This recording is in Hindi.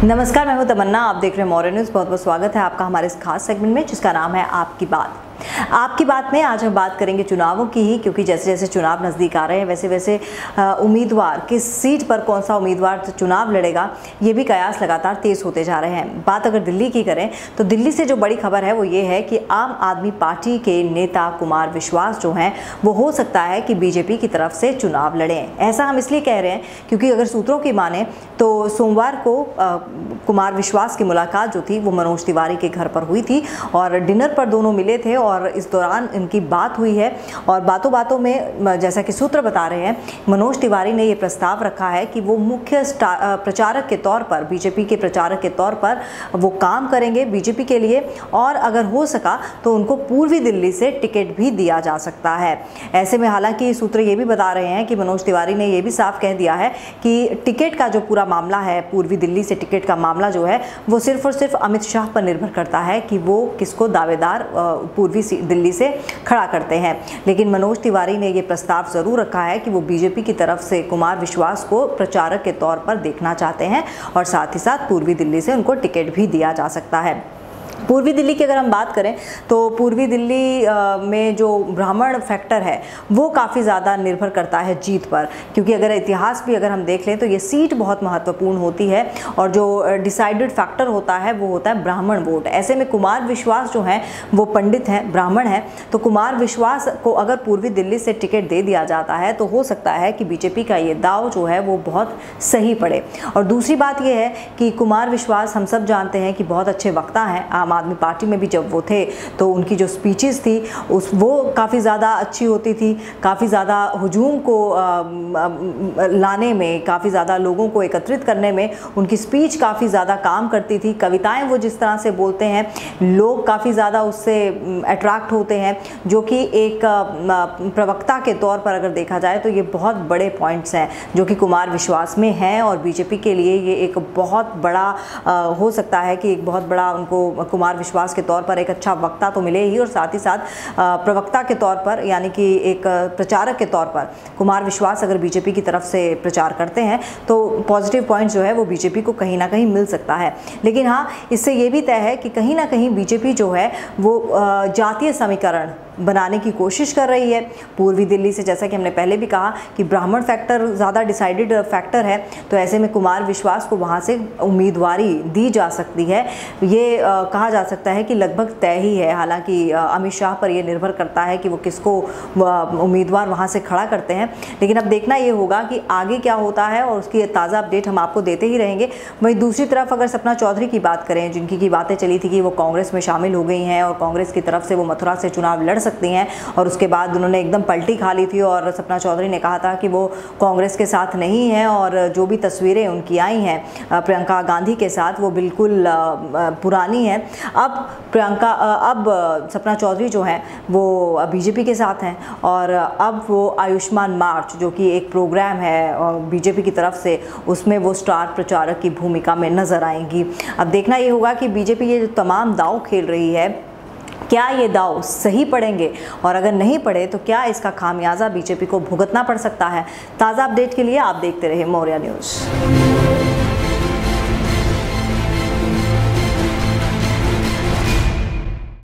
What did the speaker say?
नमस्कार, मैं हूं तमन्ना। आप देख रहे हैं मौर्य न्यूज़। बहुत बहुत स्वागत है आपका हमारे इस खास सेगमेंट में जिसका नाम है आपकी बात। आपकी बात में आज हम बात करेंगे चुनावों की ही, क्योंकि जैसे जैसे चुनाव नज़दीक आ रहे हैं वैसे वैसे उम्मीदवार किस सीट पर कौन सा उम्मीदवार चुनाव लड़ेगा ये भी कयास लगातार तेज होते जा रहे हैं। बात अगर दिल्ली की करें तो दिल्ली से जो बड़ी खबर है वो ये है कि आम आदमी पार्टी के नेता कुमार विश्वास जो हैं वो हो सकता है कि बीजेपी की तरफ से चुनाव लड़ें। ऐसा हम इसलिए कह रहे हैं क्योंकि अगर सूत्रों की माने तो सोमवार को कुमार विश्वास की मुलाकात जो थी वो मनोज तिवारी के घर पर हुई थी और डिनर पर दोनों मिले थे और इस दौरान इनकी बात हुई है। और बातों बातों में जैसा कि सूत्र बता रहे हैं, मनोज तिवारी ने ये प्रस्ताव रखा है कि वो मुख्य प्रचारक के तौर पर, बीजेपी के प्रचारक के तौर पर वो काम करेंगे बीजेपी के लिए, और अगर हो सका तो उनको पूर्वी दिल्ली से टिकट भी दिया जा सकता है। ऐसे में हालांकि सूत्र ये भी बता रहे हैं कि मनोज तिवारी ने ये भी साफ कह दिया है कि टिकट का जो पूरा मामला है, पूर्वी दिल्ली से टिकट का मामला जो है वो सिर्फ और सिर्फ अमित शाह पर निर्भर करता है कि वो किसको दावेदार पूर्वी दिल्ली से खड़ा करते हैं। लेकिन मनोज तिवारी ने ये प्रस्ताव ज़रूर रखा है कि वो बीजेपी की तरफ से कुमार विश्वास को प्रचारक के तौर पर देखना चाहते हैं और साथ ही साथ पूर्वी दिल्ली से उनको टिकट भी दिया जा सकता है। पूर्वी दिल्ली की अगर हम बात करें तो पूर्वी दिल्ली में जो ब्राह्मण फैक्टर है वो काफ़ी ज़्यादा निर्भर करता है जीत पर, क्योंकि अगर इतिहास भी अगर हम देख लें तो ये सीट बहुत महत्वपूर्ण होती है और जो डिसाइडेड फैक्टर होता है वो होता है ब्राह्मण वोट। ऐसे में कुमार विश्वास जो हैं वो पंडित हैं, ब्राह्मण हैं, तो कुमार विश्वास को अगर पूर्वी दिल्ली से टिकट दे दिया जाता है तो हो सकता है कि बीजेपी का ये दाव जो है वो बहुत सही पड़े। और दूसरी बात ये है कि कुमार विश्वास हम सब जानते हैं कि बहुत अच्छे वक्ता हैं। आम आदमी पार्टी में भी जब वो थे तो उनकी जो स्पीचेस थी वो काफ़ी ज़्यादा अच्छी होती थी, काफ़ी ज़्यादा हुजूम को लाने में, काफ़ी ज़्यादा लोगों को एकत्रित करने में उनकी स्पीच काफ़ी ज़्यादा काम करती थी। कविताएं वो जिस तरह से बोलते हैं लोग काफ़ी ज़्यादा उससे अट्रैक्ट होते हैं, जो कि एक प्रवक्ता के तौर पर अगर देखा जाए तो ये बहुत बड़े पॉइंट्स हैं जो कि कुमार विश्वास में हैं और बीजेपी के लिए ये एक बहुत बड़ा हो सकता है कि एक बहुत बड़ा उनको कुमार विश्वास के तौर पर एक अच्छा वक्ता तो मिले ही और साथ ही साथ प्रवक्ता के तौर पर, यानी कि एक प्रचारक के तौर पर कुमार विश्वास अगर बीजेपी की तरफ से प्रचार करते हैं तो पॉजिटिव पॉइंट जो है वो बीजेपी को कहीं ना कहीं मिल सकता है। लेकिन हाँ, इससे ये भी तय है कि कहीं ना कहीं बीजेपी जो है वो जातीय समीकरण बनाने की कोशिश कर रही है पूर्वी दिल्ली से। जैसा कि हमने पहले भी कहा कि ब्राह्मण फैक्टर ज़्यादा डिसाइडेड फैक्टर है, तो ऐसे में कुमार विश्वास को वहाँ से उम्मीदवारी दी जा सकती है। ये कहा जा सकता है कि लगभग तय ही है। हालांकि अमित शाह पर यह निर्भर करता है कि वो किसको उम्मीदवार वहाँ से खड़ा करते हैं, लेकिन अब देखना ये होगा कि आगे क्या होता है और उसकी ताज़ा अपडेट हम आपको देते ही रहेंगे। वहीं दूसरी तरफ अगर सपना चौधरी की बात करें, जिनकी की बातें चली थी कि वो कांग्रेस में शामिल हो गई हैं और कांग्रेस की तरफ से वो मथुरा से चुनाव लड़ सकती हैं, और उसके बाद उन्होंने एकदम पलटी खा ली थी और सपना चौधरी ने कहा था कि वो कांग्रेस के साथ नहीं है और जो भी तस्वीरें उनकी आई हैं प्रियंका गांधी के साथ वो बिल्कुल पुरानी है। अब सपना चौधरी जो हैं वो बीजेपी के साथ हैं और अब वो आयुष्मान मार्च जो कि एक प्रोग्राम है बीजेपी की तरफ से, उसमें वो स्टार प्रचारक की भूमिका में नजर आएंगी। अब देखना ये होगा कि बीजेपी ये जो तमाम दांव खेल रही है, क्या ये दाव सही पड़ेंगे और अगर नहीं पड़े तो क्या इसका खामियाजा बीजेपी को भुगतना पड़ सकता है। ताज़ा अपडेट के लिए आप देखते रहिए मौर्य न्यूज़।